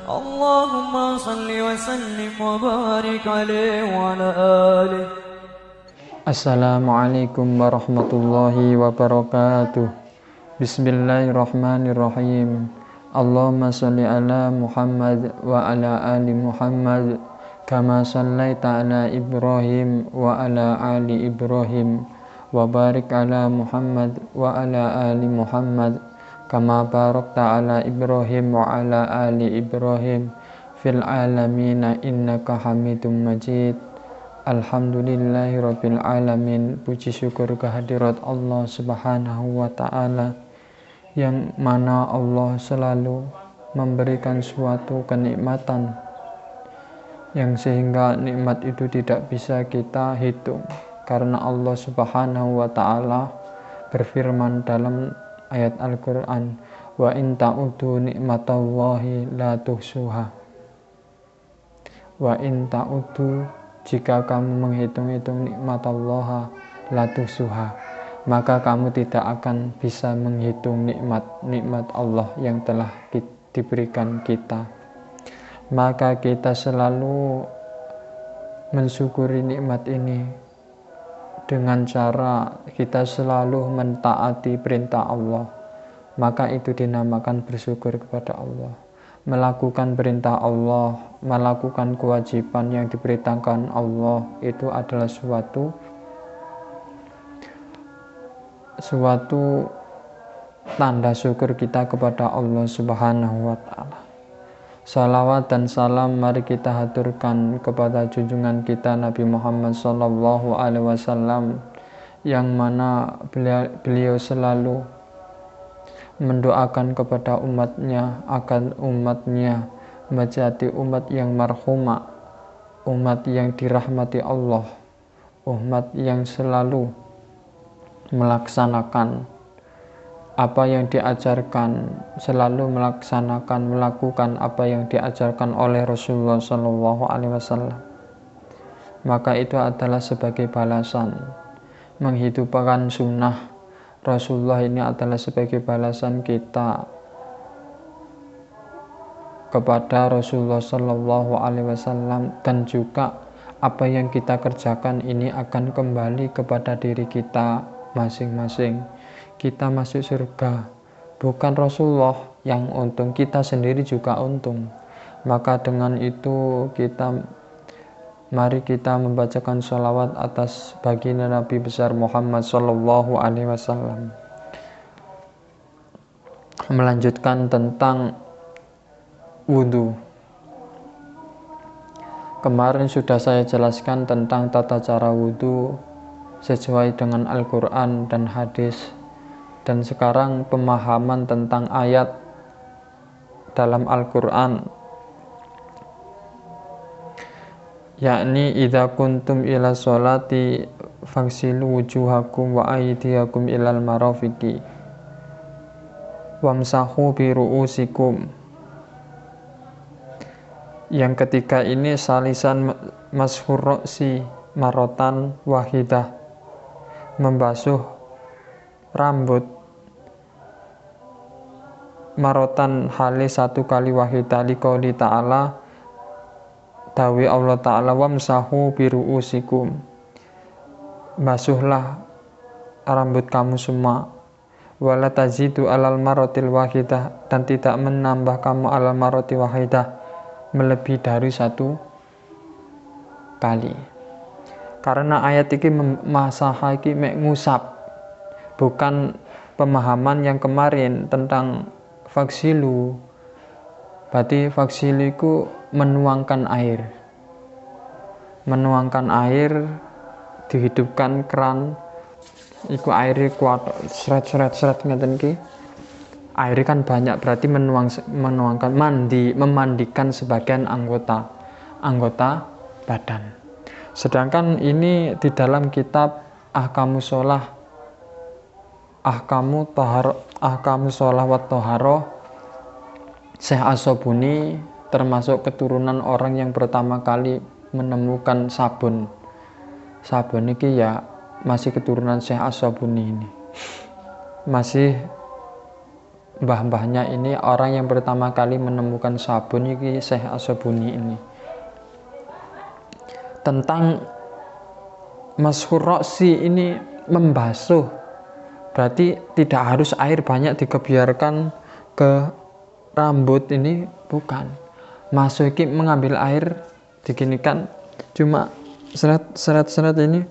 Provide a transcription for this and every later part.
اللهم صل وسلم وبارك عليه وعلى آله. Assalamualaikum warahmatullahi wabarakatuh. Bismillahirrahmanirrahim. Allahumma sholli ala Muhammad wa ala ali Muhammad kama shallaita ala Ibrahim wa ala ali Ibrahim wa barik ala Muhammad wa ala ali Muhammad kama barakta ala Ibrahim wa ala ali Ibrahim fil alamina innaka Hamidum Majid. Alhamdulillahirabbil alamin. Puji syukur kehadirat Allah Subhanahu wa taala, yang mana Allah selalu memberikan suatu kenikmatan yang sehingga nikmat itu tidak bisa kita hitung, karena Allah Subhanahu wa taala berfirman dalam ayat Al-Qur'an, wa in ta'udu nikmatallahi la tuhsuha. Wa in ta'udu, jika kamu menghitung-hitung nikmat Allah la tuhsuha, maka kamu tidak akan bisa menghitung nikmat Allah yang telah diberikan kita. Maka kita selalu mensyukuri nikmat ini dengan cara kita selalu mentaati perintah Allah. Maka itu dinamakan bersyukur kepada Allah. Melakukan perintah Allah, melakukan kewajiban yang diperintahkan Allah, itu adalah suatu tanda syukur kita kepada Allah Subhanahu wa ta'ala. Salawat dan salam mari kita haturkan kepada junjungan kita Nabi Muhammad sallallahu alaihi wasallam, yang mana beliau selalu mendoakan kepada umatnya agar umatnya menjadi umat yang marhumah, umat yang dirahmati Allah, umat yang selalu melaksanakan apa yang diajarkan, selalu melakukan apa yang diajarkan oleh Rasulullah Shallallahu Alaihi Wasallam. Maka itu adalah sebagai balasan. Menghidupkan sunnah Rasulullah ini adalah sebagai balasan kita kepada Rasulullah Shallallahu Alaihi Wasallam, dan juga apa yang kita kerjakan ini akan kembali kepada diri kita masing-masing. Kita masuk surga, bukan Rasulullah yang untung, kita sendiri juga untung. Maka dengan itu mari kita membacakan sholawat atas baginda Nabi besar Muhammad Sallallahu Alaihi Wasallam. Melanjutkan tentang wudhu. Kemarin sudah saya jelaskan tentang tata cara wudhu sesuai dengan Al-Quran dan hadis. Dan sekarang pemahaman tentang ayat dalam Al-Quran, yakni idza kuntum ila sholati faghsilu wujuhakum wa aydiyakum ilal marafiqi wamsahu bi ru'usikum. Yang ketiga ini salisan mashur ra'si marotan wahidah, membasuh rambut marotan halis satu kali wahidah, liqouli ta'ala, dawi Allah Ta'ala, wamsahu biru'usikum, basuhlah rambut kamu semua, wala tazidu alal marotil wahidah, dan tidak menambah kamu alal maroti wahidah, melebihi dari satu kali. Karena ayat ini masalah ini ngusap, bukan pemahaman yang kemarin tentang faksilu. Berarti faksilu itu menuangkan air, dihidupkan keran, iku airnya kuat, seret ngeten ki. Air kan banyak, berarti menuangkan, memandikan sebagian anggota badan. Sedangkan ini di dalam kitab Ahkamu Sholah wa Toharoh, Syekh As-Sobuni termasuk keturunan orang yang pertama kali menemukan sabun. Sabun ini ya masih keturunan Syekh As-Sobuni ini. Masih mbah-mbahnya ini orang yang pertama kali menemukan sabun ini Syekh As-Sabuni ini. Tentang Mashur Roksi ini membasuh, berarti tidak harus air banyak dikebiarkan ke rambut ini, bukan. Masuk ini mengambil air diginikan cuma seret ini,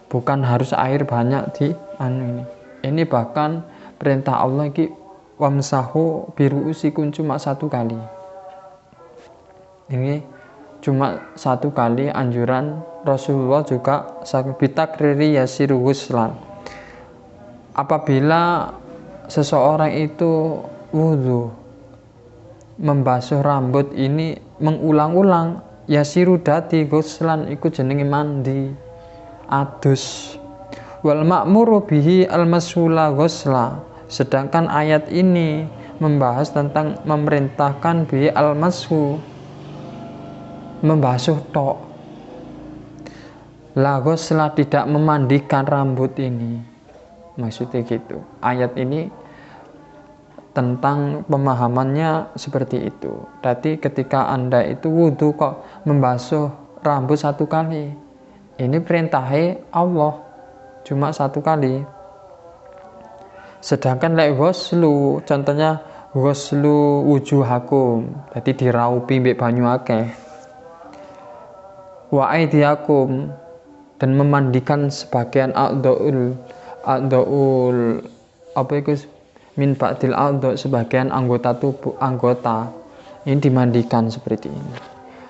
bukan harus air banyak di ini. Ini bahkan perintah Allah ini wamsahu biruusikum cuma 1 kali. Ini cuma 1 kali anjuran Rasulullah juga bitakriri yasiru ghuslan. Apabila seseorang itu wudu membasuh rambut ini mengulang-ulang, yasiru dadi ghuslan iku jenenge mandi adus. Wal ma'muru bihi al-masula ghusla. Sedangkan ayat ini membahas tentang memerintahkan bihi al-mashu, membasuh tok. La ghusla, tidak memandikan rambut ini. Maksudnya gitu. Ayat ini tentang pemahamannya seperti itu. Jadi ketika Anda itu wudu kok membasuh rambut 1 kali, ini perintahnya Allah cuma 1 kali. Sedangkan lek ghuslu, contohnya ghuslu wujuhakum, jadi diraupi mbek banyu akeh. Wa aidiakum, dan memandikan sebagian a'dhaul apa itu min ba'dil a'dha, sebagian anggota tubuh, anggota ini dimandikan seperti ini.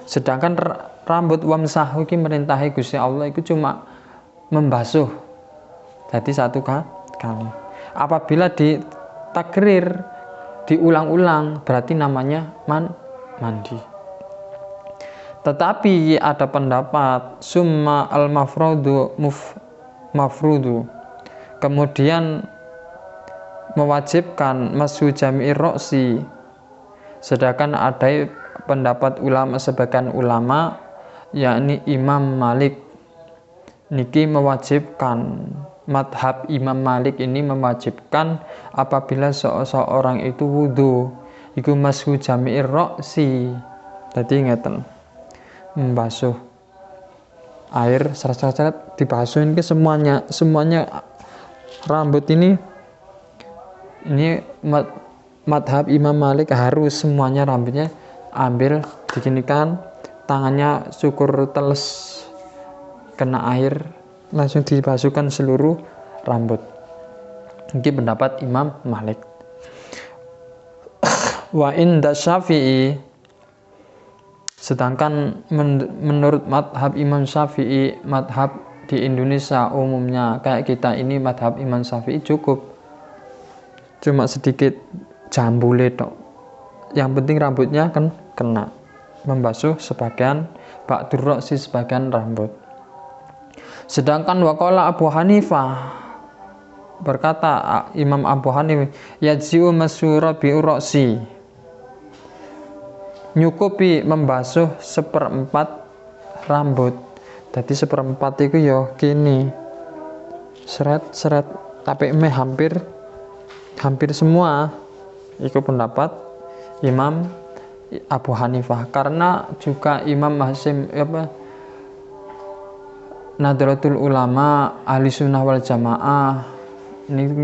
Sedangkan rambut wamsahu ini merintahi Gusti Allah itu cuma membasuh, jadi 1 kali. Apabila ditakrir, diulang-ulang, berarti namanya mandi. Tetapi ada pendapat summa al-mafrudu mafrudu, kemudian mewajibkan mashu jami'ir roksi. Sedangkan ada pendapat ulama, sebagian ulama yakni Imam Malik niki mewajibkan, madhab Imam Malik ini mewajibkan apabila seseorang itu wudu iku mashu jami'ir roksi. Jadi ngeten, membasuh air seret-seret dibasuhin ke semuanya rambut ini madhab Imam Malik harus semuanya rambutnya ambil diginikan, tangannya syukur teles kena air langsung dibasuhkan seluruh rambut. Ini pendapat Imam Malik. Wa inda Syafi'i, sedangkan menurut madhab Imam Syafi'i, madhab di Indonesia umumnya kayak kita ini, madhab Imam Syafi'i cukup cuma sedikit jambule tok, yang penting rambutnya kan kena, membasuh sebagian ba'dur roksi, sebagian rambut. Sedangkan waqala Abu Hanifah, berkata Imam Abu Hanifah, yaji'u masyura bi'ur roksi, nyukupi membasuh 1/4 rambut. Jadi 1/4 itu ya gini, seret-seret, tapi hampir semua. Itu pendapat Imam Abu Hanifah. Karena juga Imam Hasim Nadratul Ulama Ahli Sunnah wal Jamaah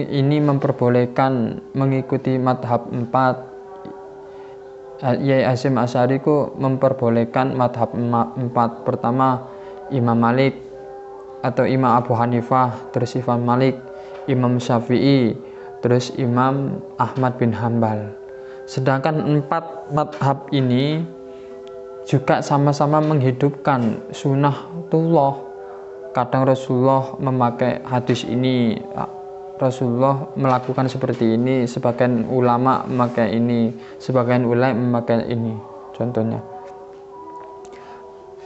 ini memperbolehkan mengikuti madhab 4. Yai Hasim Asy'ari ku memperbolehkan madhab 4. Pertama Imam Malik atau Imam Abu Hanifah, terus Imam Malik, Imam Syafi'i, terus Imam Ahmad bin Hambal. Sedangkan 4 madhab ini juga sama-sama menghidupkan sunnatullah. Kadang Rasulullah memakai hadis ini, Rasulullah melakukan seperti ini, sebagian ulama memakai ini, sebagian ulama memakai ini, contohnya.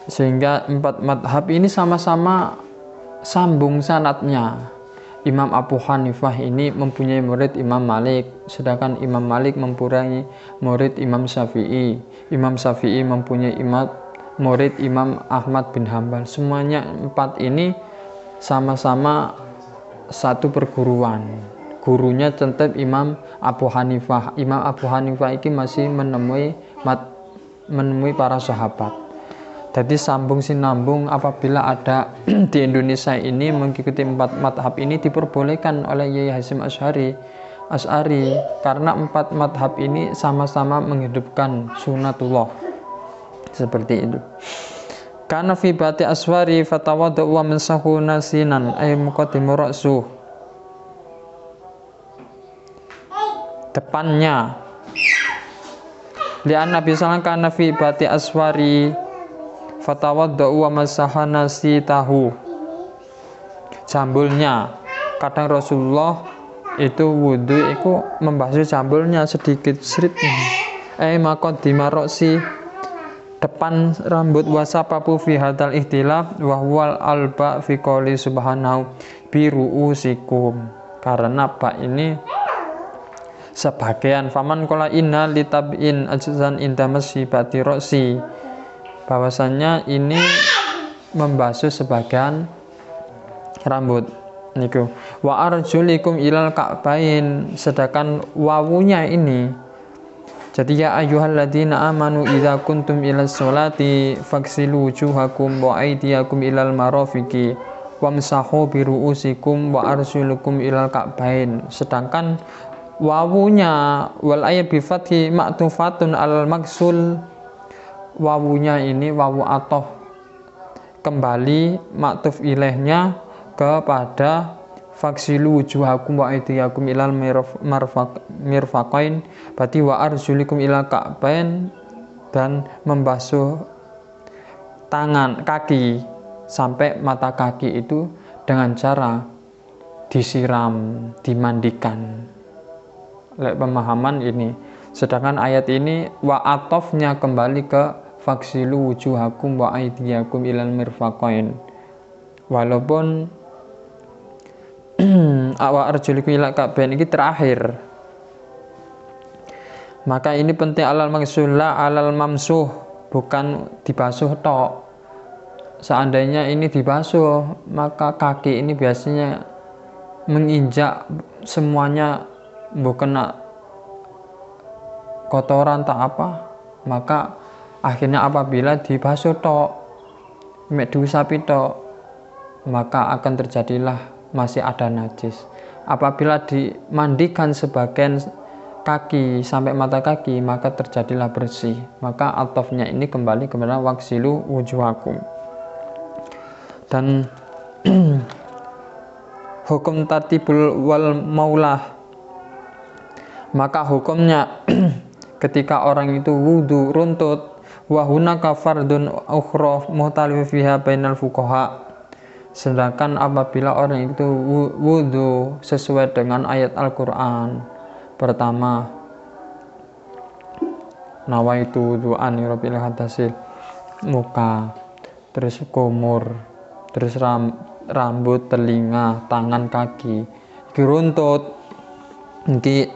Sehingga 4 madhab ini sama-sama sambung sanadnya. Imam Abu Hanifah ini mempunyai murid Imam Malik, sedangkan Imam Malik mempunyai murid Imam Syafi'i. Imam Syafi'i mempunyai murid Imam Ahmad bin Hambal. Semuanya 4 ini sama-sama satu perguruan, gurunya tetap Imam Abu Hanifah. Imam Abu Hanifah ini masih menemui para sahabat. Jadi sambung sinambung apabila ada di Indonesia ini mengikuti 4 madhab ini diperbolehkan oleh Yai Hasyim Asy'ari karena 4 madhab ini sama-sama menghidupkan sunatullah seperti itu. Karena fi bati aswari fatawaddu wa mensahu nasinan ay muqaddimu ra'su, depannya lian Nabi sallallahu kana fi bati aswari fatawaddu wa masaha nasitahu, jambulnya kadang Rasulullah itu wudu itu membasuh jambulnya sedikit srit maqaddima ra'si, depan rambut, wasapapu fi hadal ihtilaf wa huwal alba fi qouli subhanahu bi ru'usikum, karena bak ini sebagian faman qala inna litab'in ajzan inda masibati ra'si, bahwasannya ini membasuh sebagian rambut niku. Wa arjulikum ilal ka'bain, sedangkan wawunya ini jadi ya ayyuhalladzina amanu idza kuntum ilas sholati faghsilu wujuhakum wa aydiyakum ilal marafiqi wamsahu bi ru'usikum wa arjulukum ilal ka'bain, sedangkan wawunya wal ayat bi fathi ma'tufatun al maksul, wawunya ini wawu atoh kembali maktuf ilaihnya kepada faksilu wujuhakum wa aydiyakum ilal mirfaqain, berarti wa arjulikum ilal ka'bain, dan membasuh tangan kaki sampai mata kaki itu dengan cara disiram, dimandikan. Lek pemahaman ini, sedangkan ayat ini wa atofnya kembali ke faksilu wujuhakum wa aydiyakum ilal mirfaqain, walaupun wa arjulikum ila ka'bain ini terakhir. Maka ini penting alal maksulah alal mamsuh, bukan dibasuh tok. Seandainya ini dibasuh, maka kaki ini biasanya menginjak semuanya, bukan kotoran tak apa, maka akhirnya apabila dibasuh tok mek diusapi tok, maka akan terjadilah masih ada najis. Apabila dimandikan sebagian kaki sampai mata kaki, maka terjadilah bersih. Maka atofnya ini kembali kepada waksilu wujuhakum. Dan hukum tatibul wal maulah, maka hukumnya ketika orang itu wudu runtut, wa hunaka fardun ukhra muhtalif fiha bainal fuqaha, sedangkan apabila orang itu wudu sesuai dengan ayat Al-Quran, pertama nawaitu wudu'an rabbil hadasil muka, terus kumur, terus rambut, telinga, tangan, kaki diruntut iki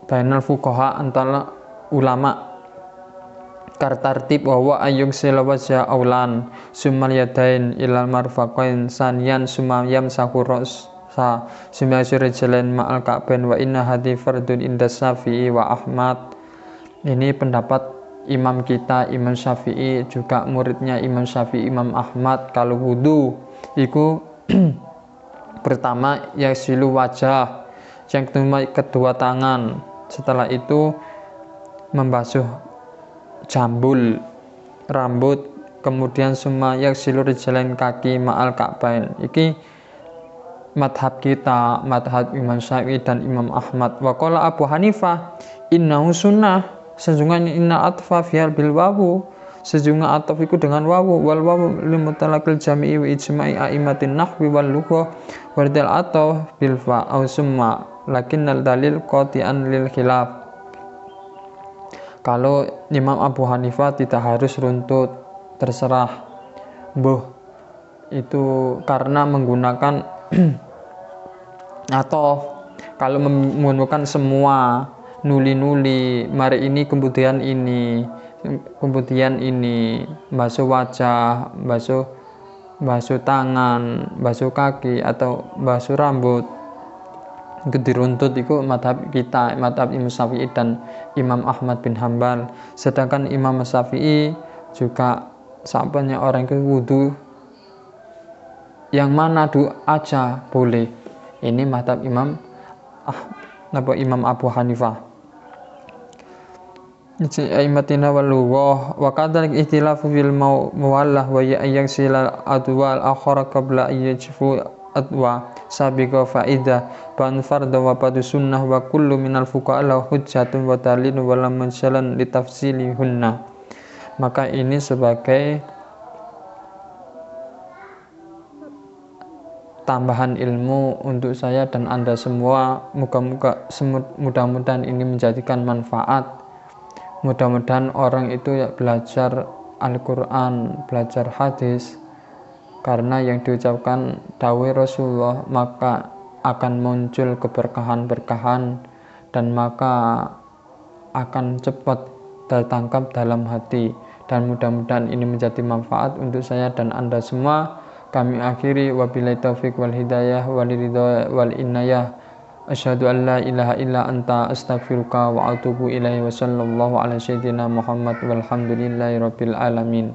bainal fuqaha antara ulama kartartib wa ayyuk silawajah aulan summal yadain ilal marfaqain sanian sumayam sakuros sa sumayasir jalan ma'al ka'bain wa inna hadi fardun inda Syafi'i wa Ahmad. Ini pendapat imam kita Imam Syafi'i, juga muridnya Imam Syafi'i Imam Ahmad. Kalau wudu itu pertama yasilu wajah, yang kedua tangan, setelah itu membasuh jambul, rambut, kemudian summa yaksilu rijlain kaki ma'al ka'bain. Iki madhab kita, madhab Imam Syafi'i dan Imam Ahmad. Wa qala Abu Hanifah innahu sunnah, sesungguhnya inna atfa fiyal bil wawu, sesungguhnya ataf itu dengan wawu, wal wawu limutalakil jami'i wa ijma'i a'immatin nahwi wal lughah wardal ataf bil fa au summa lakinnal dalil qati'an lil khilaf. Kalau Imam Abu Hanifah tidak harus runtut, terserah mbuh itu karena menggunakan atau kalau menggunakan semua nuli-nuli, mari ini kemudian ini basuh wajah, basuh tangan, basuh kaki atau basuh rambut, iku diruntut iku madhab kita, madhab Imam Syafi'i dan Imam Ahmad bin Hambal. Sedangkan Imam Syafi'i juga sampainya orang itu wudu yang mana aja boleh. Ini madhab Imam Abu Hanifah. Aimatina wallughah wa kadhalik ikhtilafu fil muwallah wa yang silal adwal akhara qabla yajfu adwa sabiqa faida ban farda wa badu sunnah wa kullu minal fuqaha la hujjatun wa dalil wa lam mensalan li tafsilihunna. Maka ini sebagai tambahan ilmu untuk saya dan Anda semua. Mudah-mudahan ini menjadikan manfaat. Mudah-mudahan orang itu ya belajar Al-Quran, belajar hadis, karena yang diucapkan dawai Rasulullah maka akan muncul keberkahan-berkahan dan maka akan cepat tertangkap dalam hati. Dan mudah-mudahan ini menjadi manfaat untuk saya dan Anda semua. Kami akhiri wabillahi taufiq wal hidayah wal ridha wal inayah. Asyhadu an la ilaha illa anta astaghfiruka wa atubu ilaihi wa sallallahu ala sayyidina Muhammad walhamdulillahi rabbil alamin.